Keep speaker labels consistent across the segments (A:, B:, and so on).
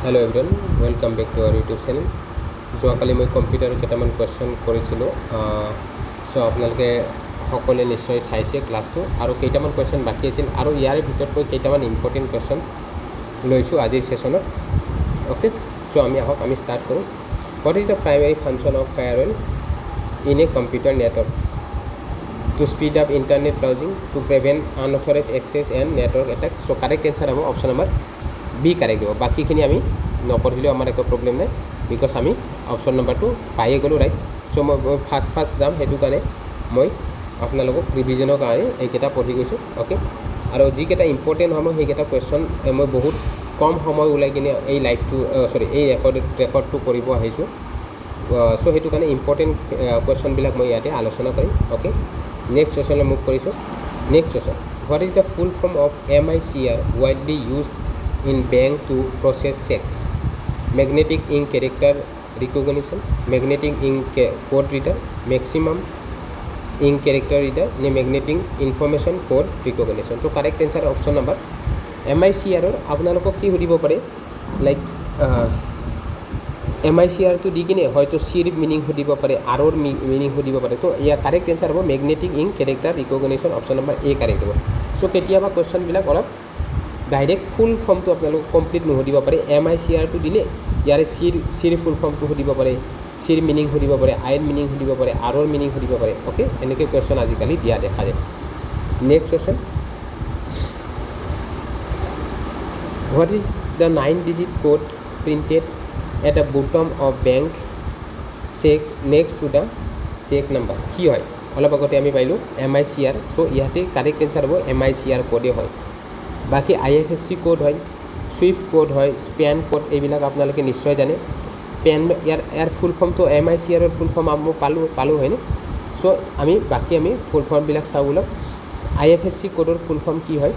A: Hello everyone welcome back to our YouTube channel যোৱাকালি মই computer কেইটামান কুৱেশ্যন কৰিছিলোঁ সো আপোনালোকে সকলোৱে নিশ্চয় চাইছে ক্লাছটো আৰু কেইটামান কুৱেশ্যন বাকি আছিল আৰু ইয়াৰে ভিতৰত মই কেইটামান ইম্পৰ্টেণ্ট কুৱেশ্যন লৈছোঁ আজিৰ সেশনত ওকে সো আমি ষ্টাৰ্ট কৰোঁ what is the primary function of firewall in a computer network to speed up internet browsing to prevent unauthorized access and network attack so correct answer হ'ব option number B correct হ'ব বাকীখিনি আমি নপঢ়িলেও আমাৰ একো problem নাই because আমি option নম্বৰটো পায়ে গ'লোঁ ৰাইট চ' মই ফাৰ্ষ্ট যাম সেইটো কাৰণে মই আপোনালোকক ৰিভিজনৰ কাৰণে এইকেইটা পঢ়ি গৈছোঁ অ'কে আৰু যিকেইটা ইম্পৰ্টেণ্ট হয় মই সেইকেইটা কুৱেশ্যন মই বহুত কম সময় ওলাই কিনে এই লাইভটো এই ৰেকৰ্ডটো কৰিব আহিছোঁ চ' সেইটো কাৰণে ইম্পৰ্টেণ্ট কুৱেশ্যনবিলাক মই ইয়াতে আলোচনা কৰিম অ'কে নেক্সট সেশনলৈ মুভ কৰিছোঁ next session what is the full form of MICR widely used in bank to process checks magnetic ink character recognition magnetic ink code reader maximum ink character reader ne magnetic information code recognition so correct answer option number MICR or আপোনালোকক কি সুধিব পাৰে like MICR to দি কিনে হয়তো চিৰ meaning সুধিব পাৰে আৰৰ মিনিং সুধিব পাৰে তো ইয়াৰ কাৰেক্ট এনচাৰ হ'ব magnetic ink character recognition option number A correct হ'ব চ' কেতিয়াবা কুৱেশ্যনবিলাক অলপ ডাইৰেক্ট ফুল ফৰ্মটো আপোনালোক কমপ্লিট নুসুধিব পাৰে MICR টো দিলে ইয়াৰে চিৰ ফুল ফৰ্মটো সুধিব পাৰে চিৰ মিনিং সুধিব পাৰে আইৰ মিনিং সুধিব পাৰে আৰৰ মিনিং সুধিব পাৰে অ'কে এনেকৈ কুৱেশ্যন আজিকালি দিয়া দেখা যায় next question what is the 9-digit code printed at the bottom of bank check next to the check number কি হয় অলপ আগতে আমি পাইলোঁ MICR চ' ইয়াতে কাৰেক্ট এনচাৰ হ'ব MICR কোডে হয় বাকী IFSC কোড হয় সুইফ্ট কোড হয় স্পেন কোড এইবিলাক আপোনালোকে নিশ্চয় জানে ইয়াৰ ফুল ফৰ্মটো MICR ফুল ফৰ্ম আমি পালোঁ হয়নে চ' আমি ফুল ফৰ্মবিলাক চাওঁ বোলক IFSC কোডৰ ফুল ফৰ্ম কি হয়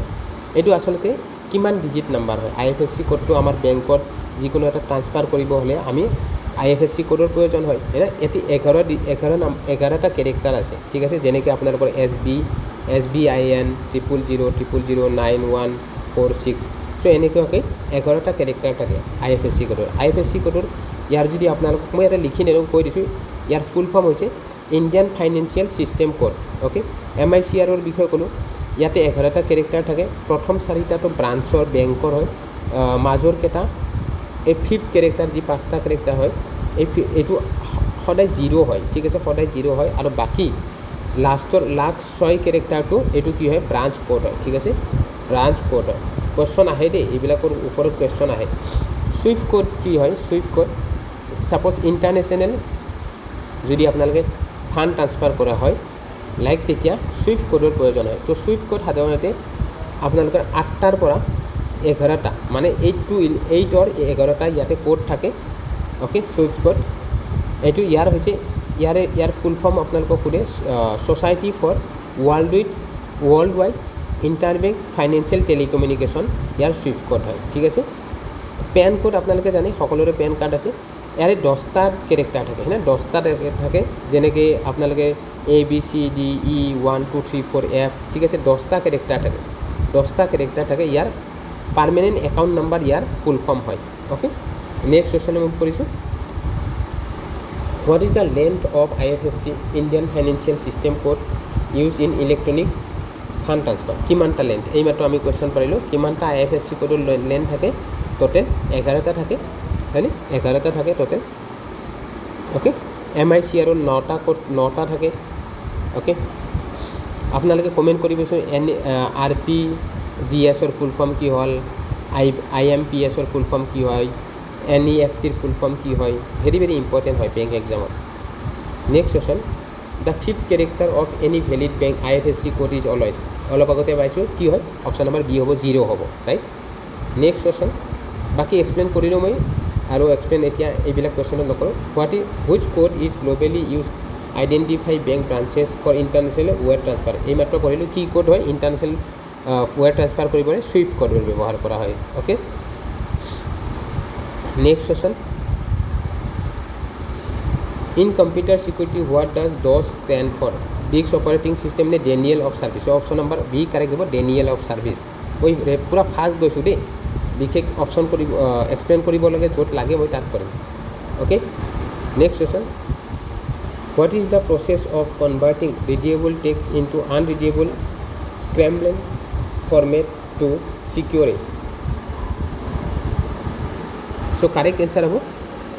A: এইটো আচলতে কিমান ডিজিট নাম্বাৰ হয় IFSC কোডটো আমাৰ বেংকত যিকোনো এটা ট্ৰান্সফাৰ কৰিব হ'লে আমি IFSC কোডৰ প্ৰয়োজন হয় এটি 11টা কেৰেক্টাৰ আছে ঠিক আছে যেনেকৈ আপোনালোকৰ SBIN 000009146 চ' এনেকুৱাকৈ 11টা কেৰেক্টাৰ থাকে IFSC কোডৰ ইয়াৰ যদি আপোনালোকক মই এটা লিখি কৈ দিছোঁ ইয়াৰ ফুল ফৰ্ম হৈছে Indian financial system code okay MICR বিষয়ে ক'লোঁ ইয়াতে 11টা কেৰেক্টাৰ থাকে প্ৰথম 4টাটো ব্ৰাঞ্চৰ বেংকৰ হয় মাজৰ কেইটা এই ফিফ্থ কেৰেক্টাৰ যি 5টা কেৰেক্টাৰ হয় এইটো সদায় 0 হয় ঠিক আছে সদায় 0 হয় আৰু বাকী লাষ্ট 6 কেৰেক্টাৰটো এইটো কি হয় ব্ৰাঞ্চ কোড হয় ঠিক আছে ব্ৰাঞ্চ কোড হয় কুৱেশ্যন আহে দেই এইবিলাকৰ ওপৰত কুৱেশ্যন আহে সুইফ্ট কোড কি হয় সুইফ্ট কোড ছাপ'জ ইণ্টাৰনেশ্যনেল যদি আপোনালোকে ফাণ্ড ট্ৰান্সফাৰ কৰা হয় লাইক তেতিয়া সুইফ্ট কোডৰ প্ৰয়োজন হয় চ' সুইফ্ট কোড সাধাৰণতে আপোনালোকৰ 8টাৰ পৰা 11টা মানে 8 to 8 11টা ইয়াতে কোড থাকে অ'কে সুইফ্ট কোড এইটো ইয়াৰ ফুল ফৰ্ম আপোনালোকক সোধে society for worldwide interbank financial telecommunication ইয়াৰ সুইফ্ট কোড হয় ঠিক আছে পেন কোড আপোনালোকে জানে সকলোৰে পেন কাৰ্ড আছে ইয়াৰে 10টা কেৰেক্টাৰ থাকে হয়নে 10টা থাকে যেনেকৈ আপোনালোকে ABCDE 1 2 3 4 F ঠিক আছে 10টা কেৰেক্টাৰ থাকে ইয়াৰ পাৰ্মানেণ্ট একাউণ্ট নাম্বাৰ ইয়াৰ ফুল ফৰ্ম হয় অ'কে নেক্সট কুৱেশ্যন মুভ কৰিছোঁ what is the length of IFSC Indian financial system code use in electronic fund transfer কিমানটা লেন্থ এইমাত্ৰ আমি কুৱেশ্যন পাৰিলোঁ কিমানটা IFSC কোডৰ লেন্থ থাকে টোটেল 11টা থাকে হয়নে 11টা থাকে টোটেল অ'কে MICR 9টা থাকে অ'কে আপোনালোকে কমেণ্ট কৰিবচোন RTGS ফুল ফৰ্ম কি হ'ল IMPS ফুল ফৰ্ম কি হয় NEFT ফুল ফৰ্ম কি হয় ভেৰি ভেৰি ইম্পৰ্টেণ্ট হয় বেংক এক্সামত next question the fifth character of any valid bank IFSC code is always অলপ আগতে পাইছোঁ কি হয় অপশ্যন নম্বৰ বি হ'ব 0 হ'ব ৰাইট নেক্সট কুৱেশ্যন বাকী এক্সপ্লেইন কৰিলোঁ মই আৰু এক্সপ্লেইন এতিয়া এইবিলাক কুৱেশ্যনত নকৰোঁ which code is globally use identify bank branches for international wire transfer এইমাত্ৰ পঢ়িলোঁ কি কোড হয় ইণ্টাৰনেশ্যনেল ৱেৰ ট্ৰান্সফাৰ কৰিবলৈ সুইফ্ট কোডৰ ব্যৱহাৰ কৰা হয় okay next question in computer security what does DOS stand for disk operating system নে denial of service option number B correct হ'ব ডেনিয়েল অফ ছাৰ্ভিচ মই পূৰা ফাষ্ট গৈছোঁ দেই বিশেষ অপশ্যন কৰিব এক্সপ্লেইন কৰিব লাগে য'ত লাগে মই তাত কৰিম okay next question what is the process of converting readable text into unreadable scrambled format to secure it so' correct answer হ'ব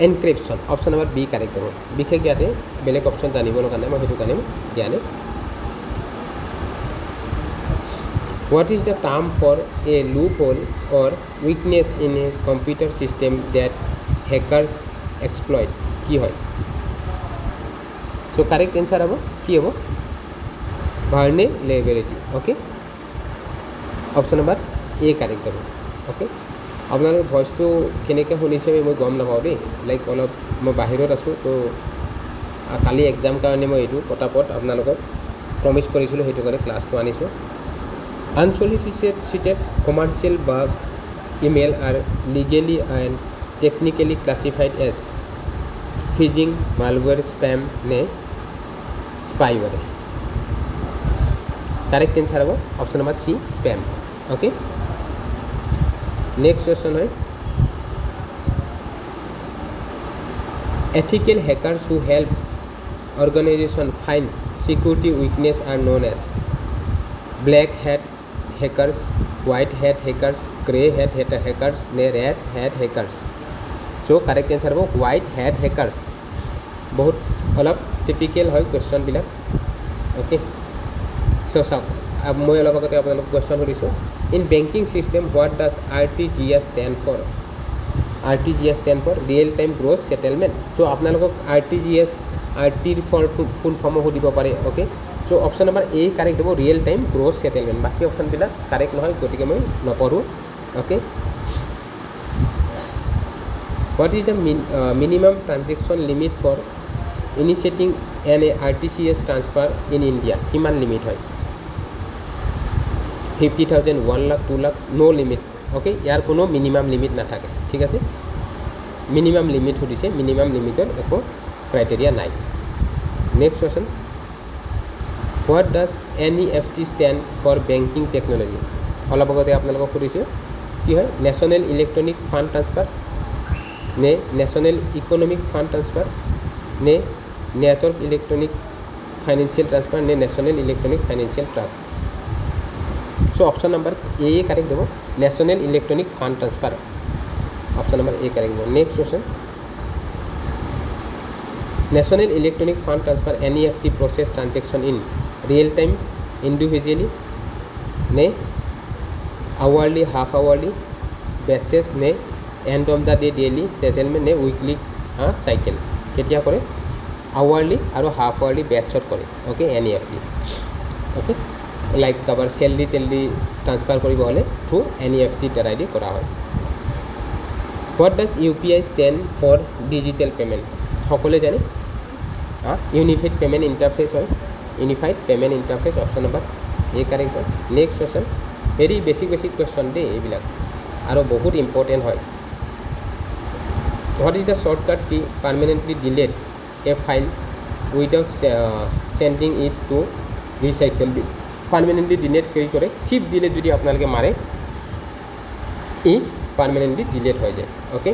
A: encryption option number B correct হ'ব বিশেষ ইয়াতে বেলেগ অপশ্যন জানিব লগা নাই মই সেইটো কাৰণে দিয়া নাই What is the term for a loophole or weakness in a computer system that hackers exploit? কি হয় so correct answer হ'ব কি হ'ব vulnerability okay option number A correct হ'ব okay আপোনালোকে ভইচটো কেনেকৈ শুনিছে মই গম নাপাওঁ দেই লাইক অলপ মই বাহিৰত আছোঁ তো কালি এক্সাম কাৰণে মই এইটো পটাপট আপোনালোকক প্ৰমিছ কৰিছিলোঁ সেইটো কাৰণে ক্লাছটো আনিছোঁ Unsolicited commercial bug email are legally and technically classified as phishing, malware, spam, ne spyware. Correct answer is option number C, spam. Okay. Next question is ethical hackers who help organization find security weakness are known as black hat hackers, white hat hackers, grey hat hackers, red hat hackers. So correct answer is white hat hackers. बहुत अलग typical है question बिलक. Okay. So अब मैं अलग अगर आप लोग question हो रही सो in banking system what does RTGS stand for? RTGS stand for real time gross settlement. So अपना लोगों RTGS RT full form हो दिया पारे. Okay. So option number A correct हो real time gross settlement बाकी option बिला correct ना हो कोटी के मैं न पढ़ूँ okay what is the minimum transaction limit for initiating an RTGS transfer in India किमान limit है 50,000 1 lakh 2 lakhs no limit okay यार कोनो minimum limit ना था क्या ठीक है से minimum limit हो दिसे minimum limit और एको criteria नहीं next question What does NEFT stand for banking technology? अलग बगते आप लोगों को रिसीव कि है National Electronic Fund Transfer ने National Economic Fund Transfer ने Network Electronic Financial Transfer ने National Electronic Financial Trust. So option number A correct दो National Electronic Fund Transfer. Option number A correct दो. Next question. National Electronic Fund Transfer NEFT process transaction in real time individually ने hourly half hourly batches ने end of the day daily settlement ने weekly cycle केतिया करे hourly और half hourly batch करे okay NEFT okay like cover salary तेली transfer करी बोले through NEFT द्वारा करा है what does UPI stand for digital payment সকলে জানে unified payment interface হয় unified payment interface option number A correct হয় next question very basic question দে এইবিলাক আৰু বহুত important হয় what is the shortcut key permanently delete a file without sending it to recycle bin permanently delete কৰি কৰে shift দিলে যদি আপোনালোকে মাৰে ই permanently delete হৈ যায় okay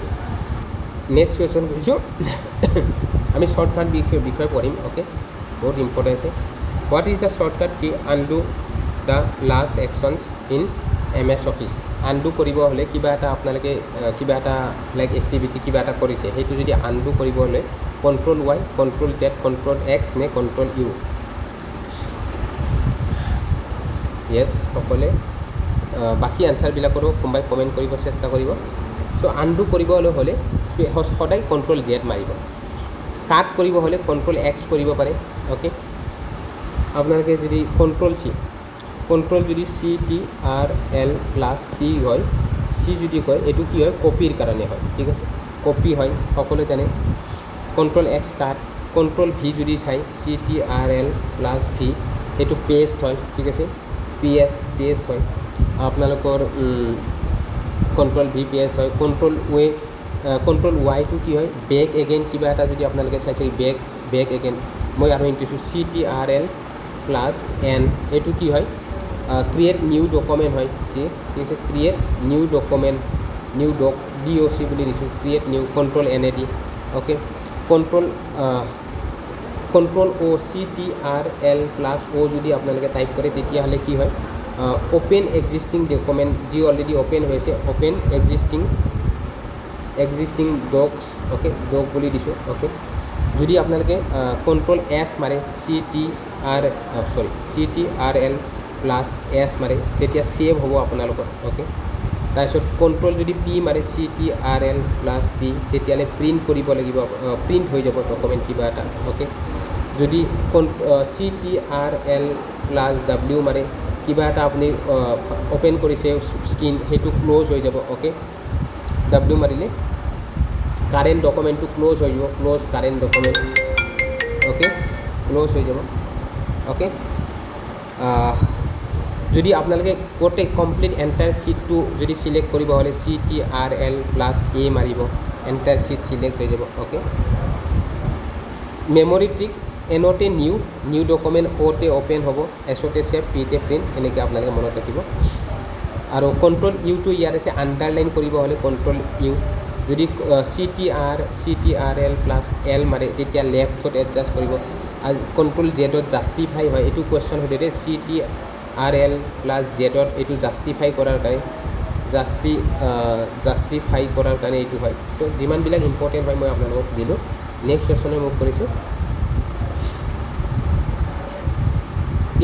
A: next question কৰিছো আমি shortcut বিষয় পঢ়িম okay বহুত ইম্পৰ্টেন্ট আছে what is the shortcut key undo the last actions in MS Office undo কৰিব হলে কিবা এটা আপোনালোকে কিবা এটা লাইক এক্টিভিটি কিবা এটা কৰিছে হেতু যদি undo কৰিব হলে control y control z control x নে control u yes সকলে বাকি আনসার বিলাকৰো কোনবাই কমেন্ট কৰিব চেষ্টা কৰিব সো undo কৰিব হলে সদায় control z মাৰিব কাট কৰিব হলে control x কৰিব পাৰে ওকে আপোনালোকে যদি control যদি c t r l plus c হয় c যদি কয় এটো কি হয় কপিৰ কাৰণে হয় ঠিক আছে কপি হয় সকলো জানে control x কাট control v যদি চাই c t r l plus v এটো পেস্ট হয় ঠিক আছে পেস্ট হয় আপোনালোকৰ control v পেস্ট হয় control y to কি হয় back again কিবা এটা যদি আপোনালোকে চাইছে back again মই আৰু ইনটিছো ctrl plus n এটো কি হয় create new document হয় সি create new document new DOC বুলি দিছোঁ, create new control NAD, okay, control CTRL+O যদি আপোনালোকে টাইপ কৰে তেতিয়াহ'লে কি হয়, অ'পেন এক্সিষ্টিং ডকুমেণ্ট যি অলৰেডি অ'পেন হৈছে, open existing docs, okay, doc বুলি দিছোঁ, অ'কে। যদি আপোনালোকে কণ্ট্ৰল S মাৰে, CTRL+S মাৰে তেতিয়া ছেভ হ'ব আপোনালোকৰ, অ'কে। তাৰপিছত কণ্ট্ৰল যদি P মাৰে, CTRL+P তেতিয়াহ'লে প্ৰিণ্ট কৰিব লাগিব, প্ৰিণ্ট হৈ যাব ডকুমেণ্ট কিবা এটা, অ'কে। যদি CTRL+W মাৰে কিবা এটা আপুনি অ'পেন কৰিছে স্ক্ৰীন, সেইটো ক্ল'জ হৈ যাব, অ'কে। W মাৰিলে কাৰেণ্ট ডকুমেণ্টটো ক্ল'জ হৈ যাব, close current document, okay, close হৈ যাব, অ'কে। যদি আপোনালোকে গোটেই কমপ্লিট এণ্টায়াৰ ছিটটো যদি চিলেক্ট কৰিব হ'লে CTRL+A মাৰিব, এণ্টায়াৰ ছিট চিলেক্ট হৈ যাব, অ'কে। মেমৰি ট্ৰিক, এনতে নিউ ডকুমেণ্ট, অ'তে অ'পেন হ'ব, এছতে ছেভ, পিতে প্ৰিণ্ট, এনেকৈ আপোনালোকে মনত ৰাখিব। আৰু কণ্ট্ৰল ইউটো ইয়াত আছে, আণ্ডাৰলাইন কৰিব হ'লে কণ্ট্ৰল ইউ। যদি CTRL+L মাৰে তেতিয়া লেফ্টত এডজাষ্ট কৰিব। আৰু কণ্ট্ৰল জেডত জাষ্টিফাই হয়, এইটো কুৱেশ্যন সুধিলে, CTRL+Z এইটো জাষ্টিফাই কৰাৰ কাৰণে, জাষ্টিফাই কৰাৰ কাৰণে এইটো হয়। চ' যিমানবিলাক ইম্পৰ্টেণ্ট হয় মই আপোনালোকক দিলোঁ। নেক্সট কুৱেশ্যনে মোক কৰিছোঁ,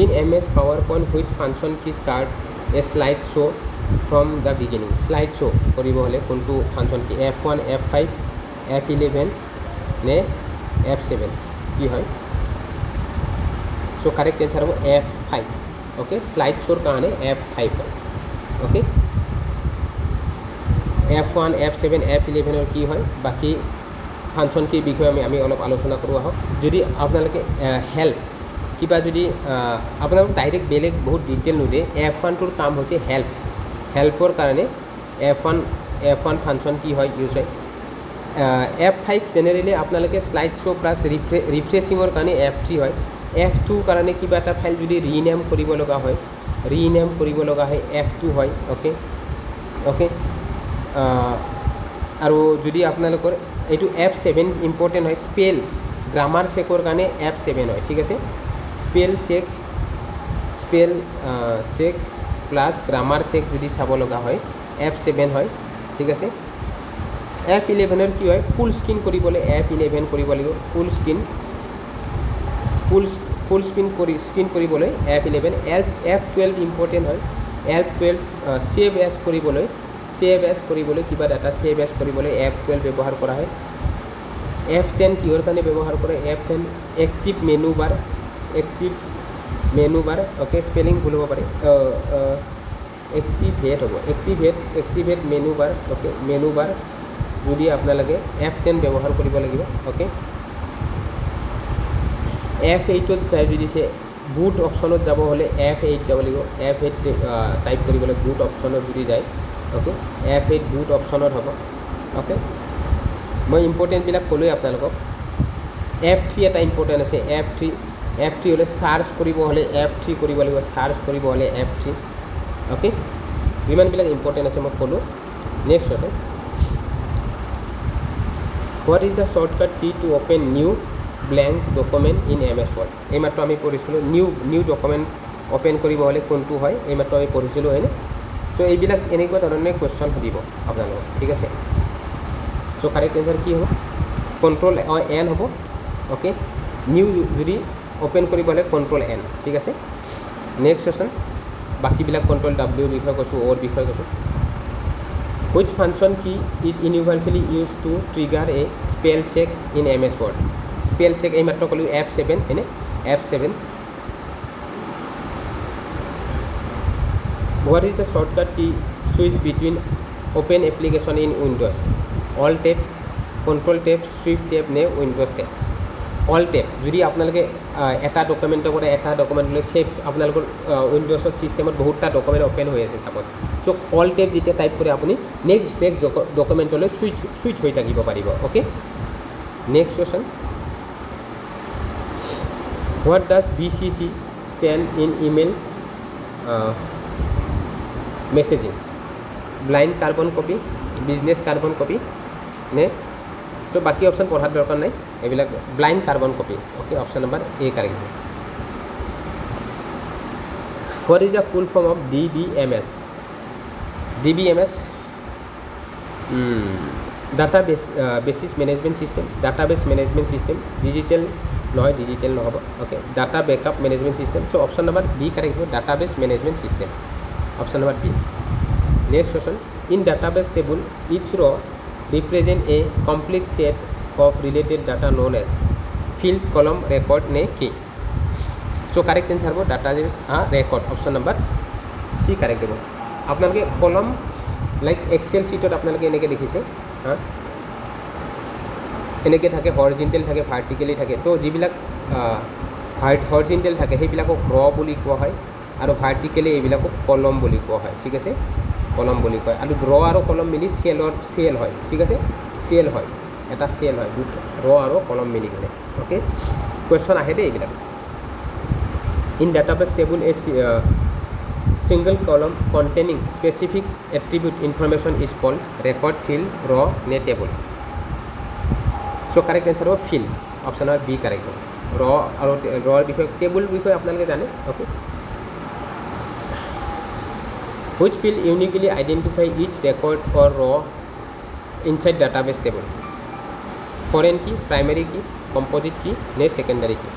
A: in MS PowerPoint which function key start a slide show from the beginning? Slide show কৰিব হ'লে কোনটো ফাংচন কি, F1, F5, F11 নে F7 কি হয়? চ' কাৰেক্ট এনচাৰ হ'ব F5, অ'কে। শ্লাইড শ্ব'ৰ কাৰণে F5 হয়, অ'কে। F1, F7, F11 কি হয়, বাকী ফাংচন কীৰ বিষয়ে আমি অলপ আলোচনা কৰোঁ আহক। যদি আপোনালোকে হেল্প কিবা যদি আপোনালোক ডাইৰেক্ট বেলেগ বহুত ডিটেইল নোদে, F1টোৰ কাম হৈছে হেল্পৰ কাৰণে F1 ফাংচন কি হয়, ইউজ হয়। F5 জেনেৰেলি আপোনালোকে শ্লাইড শ্ব' প্লাছ ৰিফ্ৰেছিঙৰ কাৰণে F3 হয়। F2 কাৰণে কিবা এটা ফাইল যদি ৰিনেম কৰিব লগা হয়, F2 হয়, অ'কে, অ'কে। আৰু যদি আপোনালোকৰ এইটো F7 ইম্পৰ্টেণ্ট হয়, গ্ৰামাৰ চেকৰ কাৰণে F7 হয়, ঠিক আছে। Spell check plus grammar check যদি চাব লগা হয় F7 হয়, ঠিক আছে। F11 কি হয়, ফুল স্ক্ৰীন কৰিবলৈ F11 কৰিব লাগিব, ফুল স্ক্ৰীন কৰিবলৈ F11। F12 ইম্পৰ্টেণ্ট হয়, F12 ছেভ এজ কৰিবলৈ কিবা ডাটা ছেভ এজ কৰিবলৈ F12 ব্যৱহাৰ কৰা হয়। F10 কিহৰ কাৰণে ব্যৱহাৰ কৰে, F10 active menu bar, okay, spelling ভুল হ'ব পাৰে, এক্টিভেট হ'ব, activate menu bar, okay, menu bar যদি আপোনালোকে F10 ব্যৱহাৰ কৰিব লাগিব, অ'কে। F8ত চাই যদি বুট অপশ্যনত যাব হ'লে F8 যাব লাগিব, F8 টাইপ কৰিবলৈ বুট অপশ্যনত যদি যায়, অ'কে, F8 বুট অপশ্যনত হ'ব, অ'কে। মই ইম্পৰ্টেণ্টবিলাক ক'লোৱেই আপোনালোকক। F3 এটা ইম্পৰ্টেণ্ট আছে, F3 হ'লে চাৰ্চ কৰিব হ'লে F3 কৰিব লাগিব, F3, অ'কে। যিমানবিলাক ইম্পৰ্টেণ্ট আছে মই ক'লোঁ। নেক্সট আছে, what is the shortcut key to open new blank document in MS Word? এইমাত্ৰ আমি পঢ়িছিলোঁ নিউ ডকুমেণ্ট অ'পেন কৰিব হ'লে কোনটো হয়, এইমাত্ৰ আমি পঢ়িছিলোঁ, হয়নে? চ' এইবিলাক এনেকুৱা ধৰণে কুৱেশ্যন সুধিব আপোনালোকক, ঠিক আছে। চ' কাৰেক্ট এনচাৰ কি হ'ব, কণ্ট্ৰল N হ'ব, অ'কে। নিউ যদি অ'পেন কৰিব হ'লে কণ্ট্ৰল N, ঠিক আছে। নেক্সট কুৱেশ্যন, বাকীবিলাক কণ্ট্ৰল W বিষয়ে কৈছোঁ, অ'ৰ বিষয়ে কৈছোঁ। Which function key is universally use to trigger a spell check in MS Word? Spell check এইমাত্ৰ ক'লোঁ F7, হয়নে, F7। What is the shortcut key switch between open application in windows? Alt tab, control tab, shift tab নে windows tab? Alt tap. যদি আপোনালোকে এটা ডকুমেণ্টৰ পৰা এটা ডকুমেণ্টলৈ save, আপোনালোকৰ উইণ্ড'জত ছিষ্টেমত বহুতটা ডকুমেণ্ট অ'পেন হৈ আছে ছাপ'জ, চ' অল টেপ যেতিয়া টাইপ কৰে আপুনি নেক্সট ডকুমেণ্টলৈ ছুইচ হৈ থাকিব পাৰিব, okay. Next question, what does BCC stand in email messaging? Blind carbon copy, business carbon copy নে চ' বাকী অপশ্যন পঢ়াৰ দৰকাৰ নাই এইবিলাক blind carbon copy okay option number A correct হ'ব what is the full form of DBMS DBMS database basis management system database management system digital নহয় digital নহ'ব okay data backup management system so' option number B correct হ'ব database management system option number B next question in database table each row represent a complete set of related data known as field column record ne key so correct answer ho data is record option number c correct hobo apnaloke column like excel sheet ot apnaloke eneke dekhise eneke thake horizontal thake vertically thake to jibilak horizontal thake he bilakok row boli kowa hoy aru vertically ei bilakok column boli kowa hoy thik ase কলম বুলি কয় আৰু ৰ আৰু কলম মিলি cell হয় ঠিক আছে চেল হয় এটা চেল হয় ৰ আৰু কলম মিলি গ'লে অ'কে কুৱেশ্যন আহে দেই এইবিলাক in database table a single column containing specific attribute information is called record field row নে টেবুল চ' কাৰেক্ট এনচাৰ হ'ব field option number B correct হ'ব ৰ আৰু ৰৰ বিষয়ে টেবুল বিষয়ে আপোনালোকে জানে okay which field uniquely identify each record or raw inside database table foreign key primary key composite key ne secondary key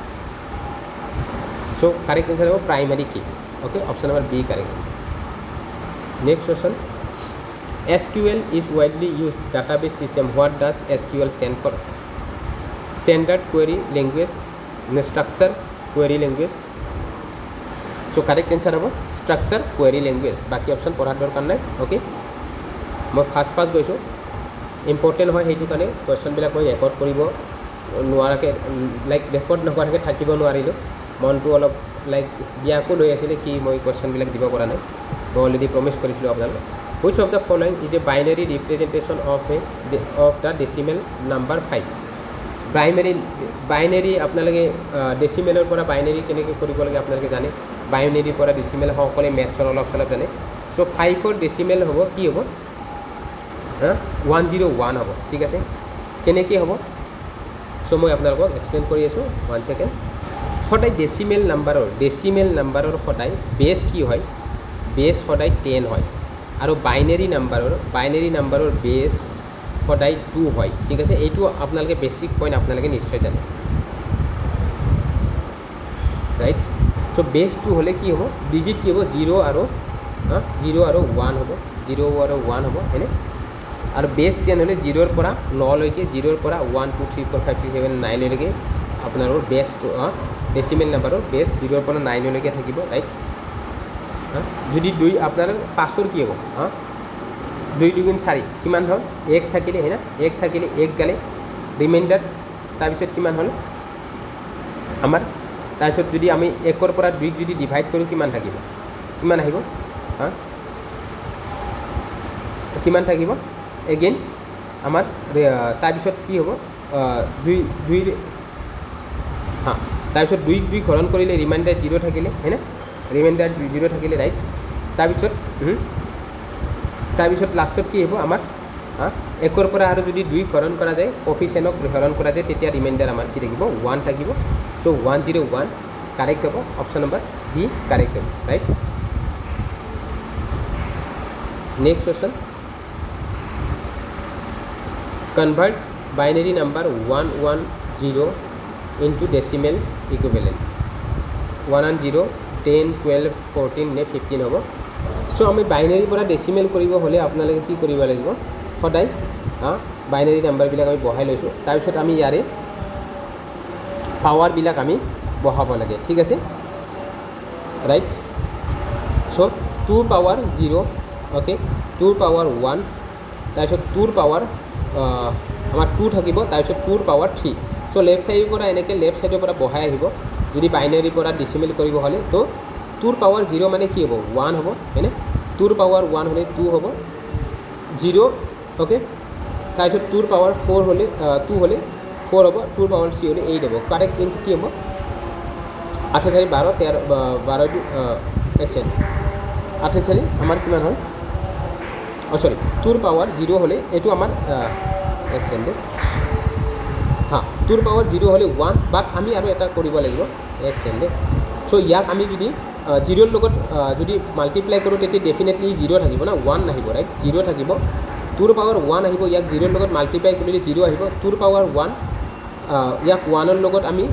A: so correct answer is primary key okay option number B correct next question SQL is widely used database system what does SQL stand for standard query language structure query language so correct answer is structure query language বাকি option পঢ়াৰ দৰকাৰ নাই okay মই first গৈছোঁ important হয় সেইটো কাৰণে কুৱেশ্যনবিলাক মই ৰেকৰ্ড কৰিব নোৱাৰাকৈ লাইক ৰেকৰ্ড নকৰাকৈ থাকিব নোৱাৰিলোঁ মনটো অলপ লাইক বিয়াকো লৈ আছিলে কি মই কুৱেশ্যনবিলাক দিব পৰা নাই মই অলৰেডি প্ৰমিছ কৰিছিলোঁ আপোনালোকক which of the following is a binary representation of the decimal number 5 binary আপোনালোকে ডেচিমেলৰ পৰা বাইনেৰী কেনেকৈ কৰিব লাগে আপোনালোকে জানে বাইনেৰীৰ পৰা ডেচিমেল সকলে মেথছৰ অলপ চলপ জানে চ' 5ৰ ডেচিমেল হ'ব কি হ'ব 101 হ'ব ঠিক আছে কেনেকৈ হ'ব চ' মই আপোনালোকক এক্সপ্লেইন কৰি আছোঁ 1 ছেকেণ্ড সদায় ডেচিমেল নাম্বাৰৰ সদায় বেছ কি হয় বেছ সদায় 10 হয় আৰু বাইনেৰী নাম্বাৰৰ বেছ সদায় 2 হয় ঠিক আছে এইটো আপোনালোকে বেছিক পইণ্ট আপোনালোকে নিশ্চয় জানে ৰাইট চ' বেছ 2 হ'লে কি হ'ব ডিজিট কি হ'ব 0 আৰু 1 হ'ব 0 আৰু 1 হ'ব হয়নে আৰু বেছ 10 হ'লে 0ৰ পৰা 9 লৈকে 0ৰ পৰা 1 2 3 4 5 6 7 9 লৈকে আপোনালোকৰ বেছ ডেচিমেল নাম্বাৰৰ বেছ 0ৰ পৰা 9 লৈকে থাকিব ৰাইট যদি 2 আপোনাৰ 5ৰ কি হ'ব 2 2 4 কিমান হ'ল 1 থাকিলে হয় না 1 থাকিলে 1 গালে ৰিমাইণ্ডাৰ তাৰপিছত কিমান হ'ল আমাৰ তাৰপিছত যদি আমি 1ৰ পৰা 2 যদি ডিভাইড কৰোঁ কিমান থাকিব কিমান আহিব কিমান থাকিব এগেইন আমাৰ তাৰপিছত কি হ'ব 2 তাৰপিছত 2 হৰণ কৰিলে ৰিমাইণ্ডাৰ 0 থাকিলে হয় না ৰিমাইণ্ডাৰ 0 থাকিলে ৰাইট তাৰপিছত লাষ্টত কি হ'ব আমাৰ 1ৰ পৰা আৰু যদি 2 হৰণ কৰা যায় কফিচিয়েণ্টক হৰণ কৰা যায় তেতিয়া ৰিমাইণ্ডাৰ আমাৰ কি থাকিব 1 থাকিব চ' 101 কাৰেক্ট হ'ব অপশ্যন নম্বৰ বি কাৰেক্ট হ'ব right next question convert binary number 110 into decimal equivalent 110 10 12 14 নে 15 হ'ব চ' আমি বাইনেৰীৰ পৰা ডেচিমেল কৰিব হ'লে আপোনালোকে কি কৰিব লাগিব সদায় বাইনেৰী নাম্বাৰবিলাক আমি বহাই লৈছোঁ তাৰপিছত আমি ইয়াৰে পাৱাৰবিলাক আমি বহাব লাগে ঠিক আছে right so' 2 power 0 okay 2 power 1 তাৰপিছত 2ৰ পাৱাৰ আমাৰ 2 থাকিব তাৰপিছত 2ৰ পাৱাৰ 3 চ' লেফ্ট চাইডৰ পৰা এনেকৈ লেফ্ট চাইডৰ পৰা বহাই আহিব যদি বাইনেৰীৰ পৰা ডেচিমেল কৰিব হ'লে তো 2ৰ পাৱাৰ 0 মানে কি হ'ব 1 হ'ব হয়নে 2ৰ পাৱাৰ 1 হ'লে 2 হ'ব 0 অ'কে তাৰপিছত 2ৰ পাৱাৰ 4 হ'লে 2 হ'লে 4 হ'ব 2ৰ পাৱাৰ 3 হ'লে 8 হ'ব কাৰেক্ট এনচাৰ কি হ'ব 8 4 12 13 12 এক ছেকেণ্ড 8 4 আমাৰ কিমান হ'ল সৰি 2ৰ পাৱাৰ 0 হ'লে এইটো আমাৰ এক ছেকেণ্ড হা 2ৰ পাৱাৰ 0 হ'লে 1 বাট আমি আৰু এটা কৰিব লাগিব এক ছেকেণ্ড চ' ইয়াক আমি যদি 0ৰ লগত যদি মাল্টিপ্লাই কৰোঁ তেতিয়া ডেফিনেটলি 0 থাকিব না 1 নাহিব ৰাইট 0 থাকিব 2ৰ পাৱাৰ 1 আহিব ইয়াক 0ৰ লগত মাল্টিপ্লাই কৰিলে 0 আহিব 2ৰ পাৱাৰ 1 ইয়াক 1ৰ লগত আমি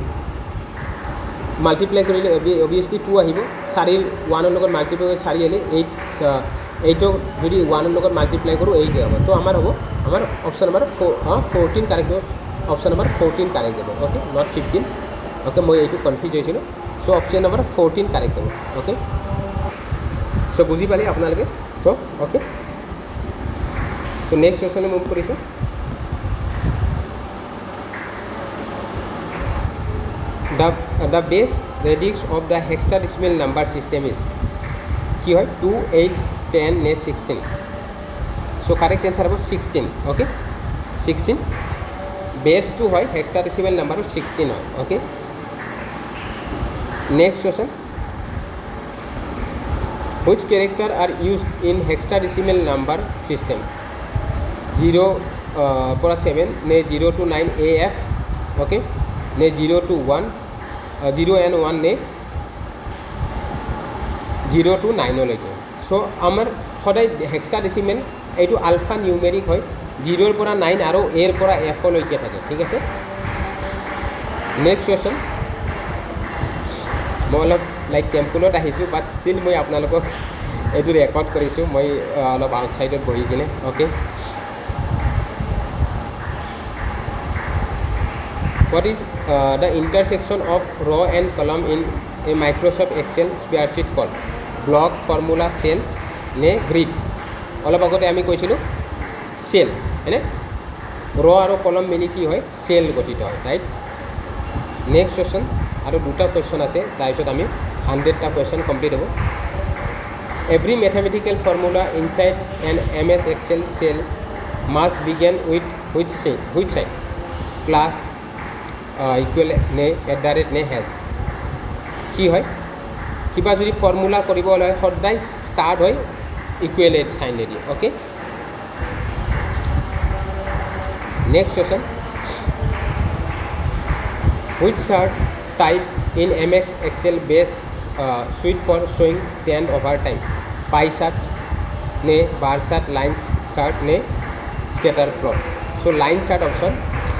A: মাল্টিপ্লাই কৰিলে অবভিয়াছলি 2 আহিব 4ৰ 1ৰ লগত মাল্টিপ্লাই কৰি 4 আহিলে 8ক যদি 1ৰ লগত মাল্টিপ্লাই কৰোঁ 8 হ'ব তো আমাৰ হ'ব আমাৰ অপশ্যন নম্বৰ 14 কাৰেক্ট হ'ব অপশ্যন নম্বৰ 14 কাৰেক্ট হ'ব অ'কে নট 15 অ'কে মই এইটো কনফিউজ হৈছিলোঁ চ' অপশ্যন নম্বৰ 14 কাৰেক্ট হ'ব অ'কে চ' বুজি পালে আপোনালোকে চ' অ'কে চ' নেক্সট কুৱেশ্যনে মুভ কৰিছোঁ the base radix of the hexadecimal number system is কি হয় 2 8 10 নে 16 চ' কাৰেক্ট এনচাৰ হ'ব 16 অ'কে 16 বেছটো হয় হেক্সাডেচিমেল নাম্বাৰটো 16 হয় okay next question which character are used in hexadecimal number system 0 পৰা 7 নে 0 to 9 AF অ'কে নে 0 to 1 0 and 1 নে 0 to 9 লৈকে চ' আমাৰ সদায় হেক্সাডেচিমেল এইটো আলফা নিউমেৰিক হয় 0ৰ পৰা 9 আৰু এৰ পৰা F লৈকে থাকে ঠিক আছে নেক্সট কুৱেশ্যন মই অলপ লাইক টেম্পুলত আহিছোঁ বাট ষ্টিল মই আপোনালোকক এইটো ৰেকৰ্ড কৰিছোঁ মই অলপ আউটছাইডত বহি কিনে okay what is the intersection of row and column in a Microsoft Excel spreadsheet called block formula cell নে grid অলপ আগতে আমি কৈছিলোঁ cell হয়নে ৰ আৰু কলম মিলি কি হয় চেল গঠিত হয় ৰাইট নেক্সট কুৱেশ্যন আৰু দুটা কুৱেশ্যন আছে তাৰপিছত আমি 100টা কুৱেশ্যন কমপ্লিট হ'ব every mathematical formula inside N MS Excel cell must begin with which sign plus equal নে @ নে হেজ কি হয় কিবা যদি ফৰ্মুলা কৰিব হ'লে সদায় ষ্টাৰ্ট হয় ইকুৱেল চাইনেদি okay next question which chart type in MS Excel best suite for showing trend over time pie chart নে bar chart line chart নে scatter plot so line chart option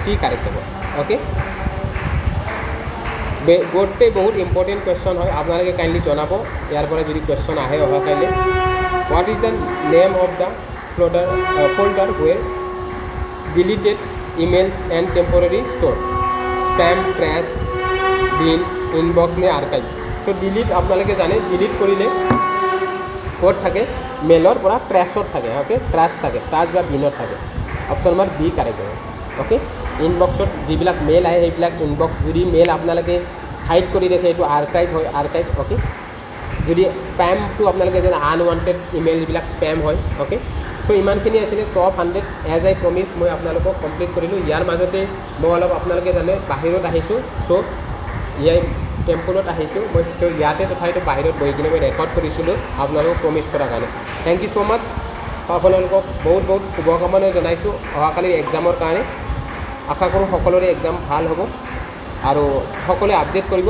A: C correct হ'ব okay গোটেই বহুত important question হয় আপোনালোকে kindly জনাব ইয়াৰ পৰা যদি কুৱেশ্যন আহে অহা কাইলৈ what is the name of the folder where deleted emails and temporary store spam trash bin inbox নে আৰ্কাইভ চ' ডিলিট আপোনালোকে জানে ডিলিট কৰিলে ক'ত থাকে মেইলৰ পৰা ট্ৰেছত থাকে অ'কে ট্ৰাছ থাকে ট্ৰাছ বা বিনত থাকে অপশ্যন নম্বৰ বি কাৰেক্ট হ'ব অ'কে ইনবক্সত যিবিলাক মেইল আহে সেইবিলাক ইনবক্স যদি মেইল আপোনালোকে হাইড কৰি ৰাখে এইটো আৰ্কাইভ হয় আৰ্কাইভ অ'কে যদি স্পেমটো আপোনালোকে যেনে আনৱান্টেড ইমেইল যিবিলাক স্পেম হয় অ'কে চ' ইমানখিনি আছিলে টপ 100 এজ আই প্ৰমিছ মই আপোনালোকক কমপ্লিট কৰিলোঁ ইয়াৰ মাজতে মই অলপ আপোনালোকে জানে বাহিৰত আহিছোঁ চ' ইয়াৰ টেম্পুলত আহিছোঁ মই চ' ইয়াতে তথাপিতো বাহিৰত বহি কিনে মই ৰেকৰ্ড কৰিছিলোঁ আপোনালোকক প্ৰমিছ কৰাৰ কাৰণে থেংক ইউ ছ' মাছ আপোনালোকক বহুত বহুত শুভকামনা জনাইছোঁ অহাকালিৰ এক্সামৰ কাৰণে আশা কৰোঁ সকলোৰে এক্সাম ভাল হ'ব আৰু সকলোৱে আপডেট কৰিব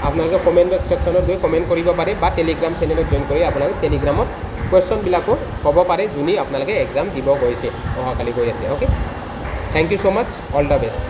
A: আপোনালোকে কমেণ্ট ছেকশ্যনত গৈ কমেণ্ট কৰিব পাৰে বা টেলিগ্ৰাম চেনেলত জইন কৰি আপোনালোকে টেলিগ্ৰামত কুৱেশ্যনবিলাকো ক'ব পাৰে যোনে আপোনালোকে এক্সাম দিব গৈছে অহাকালি গৈ আছে okay thank you so' much all the best